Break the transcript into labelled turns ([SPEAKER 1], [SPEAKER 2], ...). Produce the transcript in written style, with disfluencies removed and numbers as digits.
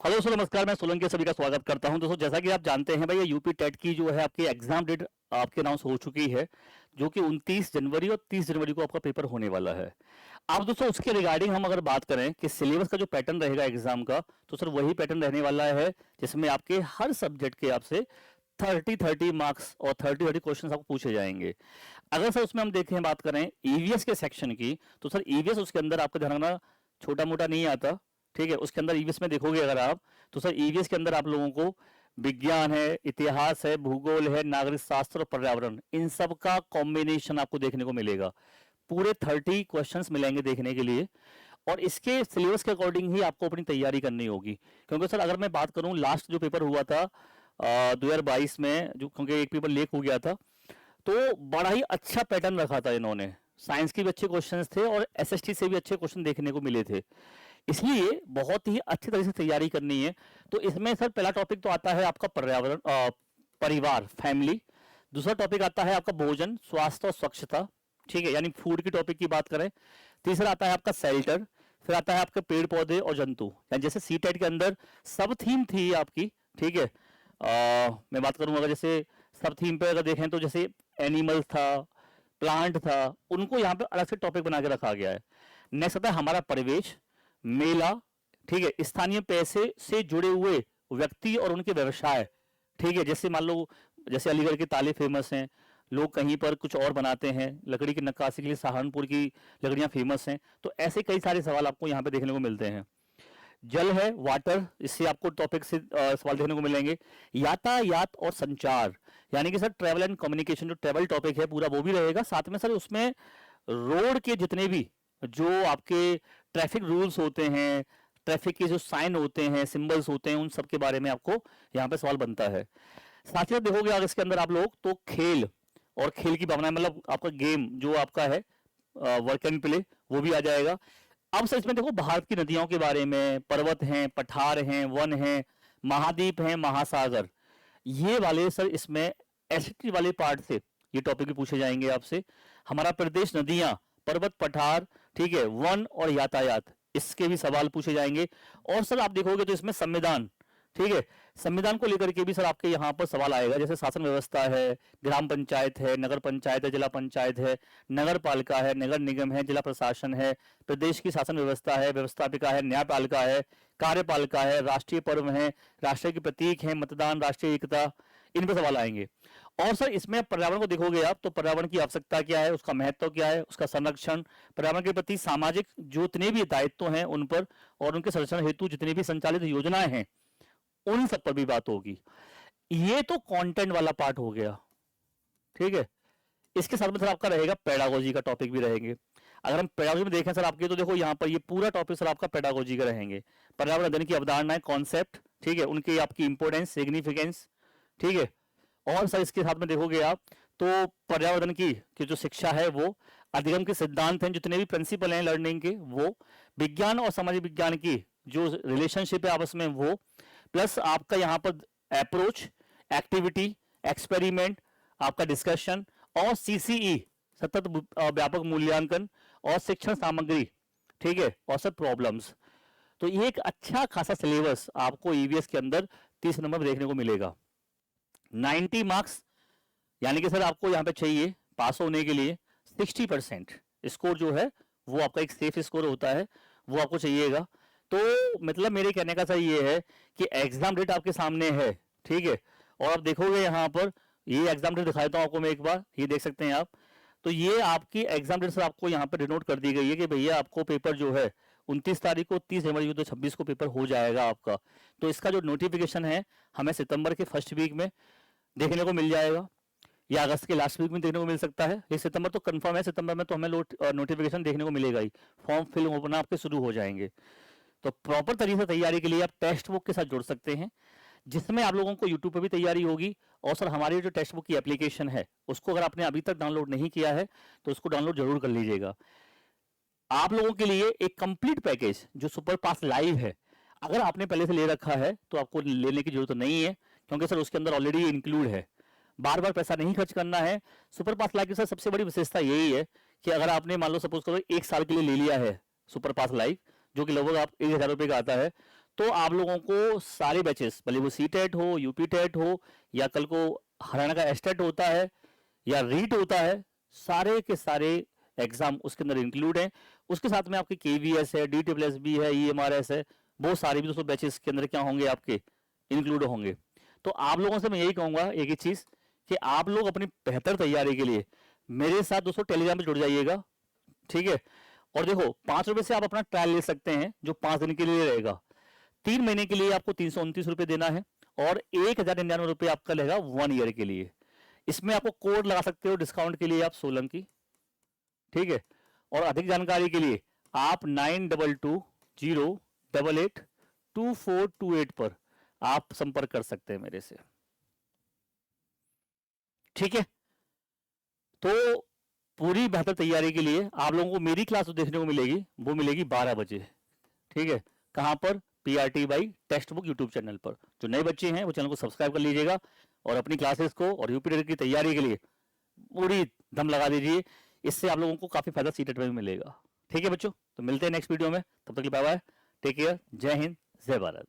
[SPEAKER 1] Hello sir, नमस्कार। मैं सोलंकी सभी का स्वागत करता हूं। दोस्तों, जैसा कि आप जानते हैं भाई, ये यूपी टेट की जो है आपकी एग्जाम डेट आपके अनाउंस हो चुकी है, जो कि 29 जनवरी और 30 जनवरी को आपका पेपर होने वाला है। अब दोस्तों, उसके रिगार्डिंग हम अगर बात करें कि सिलेबस का जो पैटर्न रहेगा एग्जाम का, तो सर वही पैटर्न रहने वाला है जिसमें आपके हर सब्जेक्ट के आपसे 30-30 मार्क्स और 30-30 क्वेश्चन आपको पूछे जाएंगे। अगर सर उसमें हम देखें, बात करें ईवीएस के सेक्शन की, तो सर ईवीएस उसके अंदर आपका ध्यान रखना छोटा मोटा नहीं आता। ठीक है, उसके अंदर ईवीएस में देखोगे अगर आप, तो सर ईवीएस के अंदर आप लोगों को विज्ञान है, इतिहास है, भूगोल है, नागरिक शास्त्र और पर्यावरण, इन सब का कॉम्बिनेशन आपको देखने को मिलेगा। पूरे 30 क्वेश्चंस मिलेंगे देखने के लिए, और इसके सिलेबस के अकॉर्डिंग ही आपको अपनी तैयारी करनी होगी। क्योंकि सर अगर मैं बात करूं, लास्ट जो पेपर हुआ था 2022 में, जो क्योंकि एक पेपर लीक हो गया था, तो बड़ा ही अच्छा पैटर्न रखा था इन्होंने। साइंस के भी अच्छे क्वेश्चंस थे और एसएसटी से भी अच्छे क्वेश्चन देखने को मिले थे, इसलिए बहुत ही अच्छी तरह से तैयारी करनी है। तो इसमें सर पहला टॉपिक तो आता है आपका पर्यावरण, परिवार, फैमिली। दूसरा टॉपिक आता है आपका भोजन, स्वास्थ्य और स्वच्छता। ठीक है, यानी फूड की टॉपिक की बात करें। तीसरा आता है आपका शेल्टर। फिर आता है आपके पेड़ पौधे और जंतु, यानी जैसे सी टेट के अंदर सब थीम थी आपकी। ठीक है, मैं बात करूं अगर जैसे सब थीम पे अगर देखें तो जैसे एनिमल था, प्लांट था, उनको यहाँ पे अलग से टॉपिक बना के रखा गया है। नेक्स्ट आता है हमारा परिवेश, मेला। ठीक है, स्थानीय पैसे से जुड़े हुए व्यक्ति और उनके व्यवसाय। ठीक है, जैसे मान लो जैसे अलीगढ़ के ताले फेमस हैं, लोग कहीं पर कुछ और बनाते हैं, लकड़ी की नक्काशी के लिए सहारनपुर की लकड़ियां फेमस हैं। तो ऐसे कई सारे सवाल आपको यहाँ पे देखने को मिलते हैं। जल है, वाटर, इससे आपको टॉपिक से सवाल देखने को मिलेंगे। यातायात और संचार, यानी कि सर ट्रैवल एंड कम्युनिकेशन, जो ट्रैवल टॉपिक है पूरा वो भी रहेगा। साथ में सर उसमें रोड के जितने भी जो आपके ट्रैफिक रूल्स होते हैं, ट्रैफिक के जो साइन होते हैं, सिंबल्स होते हैं, उन सब के बारे में आपको यहाँ पे सवाल बनता है। साथ ही साथ देखोगे अगर इसके अंदर आप लोग तो खेल और खेल की भावना, मतलब आपका गेम जो आपका है, वर्क एंड प्ले, वो भी आ जाएगा। अब सर इसमें देखो भारत की नदियों के बारे में, पर्वत हैं, पठार हैं, वन हैं, महाद्वीप हैं, महासागर, ये वाले सर इसमें एसटी वाले पार्ट से ये टॉपिक भी पूछे जाएंगे आपसे। हमारा प्रदेश, नदियां, पर्वत, पठार, ठीक है, वन और यातायात, इसके भी सवाल पूछे जाएंगे। और सर आप देखोगे तो इसमें संविधान, ठीक है, संविधान को लेकर के भी सर आपके यहाँ पर सवाल आएगा। जैसे शासन व्यवस्था है, ग्राम पंचायत है, नगर पंचायत है, जिला पंचायत है, नगर पालिका है, नगर निगम है, जिला प्रशासन है, प्रदेश की शासन व्यवस्था है, व्यवस्थापिका है, न्यायपालिका है, कार्यपालिका है, राष्ट्रीय पर्व है, राष्ट्र के प्रतीक है, मतदान, राष्ट्रीय एकता, इन पर सवाल आएंगे। और सर इसमें पर्यावरण को देखोगे आप तो पर्यावरण की आवश्यकता क्या है, उसका महत्व क्या है, उसका संरक्षण, पर्यावरण के प्रति सामाजिक जो जितने भी दायित्व हैं उन पर, और उनके संरक्षण हेतु जितनी भी संचालित योजनाएं हैं, उन सब पर भी बात होगी। ये तो कंटेंट वाला पार्ट हो गया। ठीक है, इसके साथ में सर आपका रहेगा पेडागोजी का टॉपिक भी रहेंगे। अगर हम पेडागोजी में देखें सर आपके, तो देखो यहाँ पर ये पूरा टॉपिक सर आपका पेडागोजी का रहेंगे। पर्यावरण अध्ययन की अवधारणाएं, कॉन्सेप्ट, ठीक है, उनकी आपकी इंपोर्टेंस, सिग्निफिकेंस। ठीक है, और सर इसके साथ में देखोगे आप तो पर्यावरण की जो शिक्षा है वो, अधिगम के सिद्धांत हैं, जितने भी प्रिंसिपल हैं लर्निंग के वो, विज्ञान और सामाजिक विज्ञान की जो रिलेशनशिप है आपस में वो, प्लस आपका यहाँ पर अप्रोच, एक्टिविटी, एक्सपेरिमेंट, आपका डिस्कशन, और सीसीई सतत व्यापक मूल्यांकन, और शिक्षण सामग्री। ठीक है, और सर प्रॉब्लम्स। तो ये एक अच्छा खासा सिलेबस आपको ईवीएस के अंदर 30 नंबर में देखने को मिलेगा। 90 मार्क्स, यानी कि सर आपको यहां पे चाहिए पास होने के लिए 60% स्कोर जो है वो आपका एक सेफ स्कोर होता है, वो आपको चाहिएगा। तो मतलब मेरे कहने का सर ये है कि एग्जाम डेट आपके सामने है। ठीक है, और आप देखोगे यहां पर, ये एग्जाम डेट दिखा देता हूं आपको मैं एक बार, ये देख सकते हैं आप। तो ये आपकी एग्जाम डेट सर आपको यहाँ पर डिनोट कर दी गई है कि भैया आपको पेपर जो है 29 तारीख को, 30 जनवरी को, तो 26 को पेपर हो जाएगा आपका। तो इसका जो नोटिफिकेशन है हमें सितंबर के फर्स्ट वीक में देखने को मिल जाएगा, या अगस्त के लास्ट वीक में देखने को मिल सकता है। ये सितंबर तो कंफर्म है, सितंबर में तो हमें नोटिफिकेशन देखने को मिलेगा ही, फॉर्म फिल होना आपके शुरू हो जाएंगे। तो प्रॉपर तरीके से तैयारी के लिए आप टेक्स्ट बुक के साथ जुड़ सकते हैं, जिसमें आप लोगों को यूट्यूब पर भी तैयारी होगी। और सर हमारी जो टेक्स्ट बुक की एप्लीकेशन है उसको अगर आपने अभी तक डाउनलोड नहीं किया है तो उसको डाउनलोड जरूर कर लीजिएगा। आप लोगों के लिए एक कंप्लीट पैकेज जो सुपर पास लाइव है, अगर आपने पहले से ले रखा है तो आपको लेने की जरूरत नहीं है, क्योंकि सर उसके अंदर ऑलरेडी इंक्लूड है, बार बार पैसा नहीं खर्च करना है। सुपर पास लाइव की सर सबसे बड़ी विशेषता यही है कि अगर आपने मान लो सपोज करो 1 साल के लिए ले लिया है सुपर पास लाइव, जो कि लगभग आप 1000 रुपए का आता है, तो आप लोगों को सारे बैचेस, भले वो सी टेट हो, यूपी टेट हो, या कल को हरियाणा का एस टेट होता है या रीट होता है, सारे के सारे एग्जाम उसके अंदर इंक्लूड हैं। उसके साथ में आपके केवीएस है, DSSB है, EMRS है, वो सारे भी दोस्तों बैचेस के अंदर क्या होंगे, आपके इंक्लूड होंगे। तो आप लोगों से मैं यही कहूंगा एक ही चीज, कि आप लोग अपनी बेहतर तैयारी के लिए मेरे साथ दोस्तों टेलीग्राम पे जुड़ जाइएगा, ठीक है। और देखो 5 रुपए से आप अपना ट्रायल ले सकते हैं, जो 5 दिन के लिए रहेगा। 3 महीने के लिए आपको 329 रुपए देना है, और 1099 रुपए आपका रहेगा 1 ईयर के लिए। इसमें आपको कोड लगा सकते हो डिस्काउंट के लिए आप सोलंकी, ठीक है। और अधिक जानकारी के लिए आप 9220882428 पर आप संपर्क कर सकते हैं मेरे से, ठीक है। तो पूरी बेहतर तैयारी के लिए आप लोगों को मेरी क्लास जो देखने को मिलेगी वो मिलेगी 12 बजे, ठीक है। कहाँ पर? PRT by text book YouTube channel पर। जो नए बच्चे हैं वो चैनल को सब्सक्राइब कर लीजिएगा, और अपनी क्लासेस को और यूपी की तैयारी के लिए पूरी दम लगा दीजिए। इससे आप लोगों को काफी फायदा सीटेट में भी मिलेगा, ठीक है बच्चों। तो मिलते हैं नेक्स्ट वीडियो में, तब तक के लिए बाय बाय, टेक केयर, जय हिंद, जय भारत।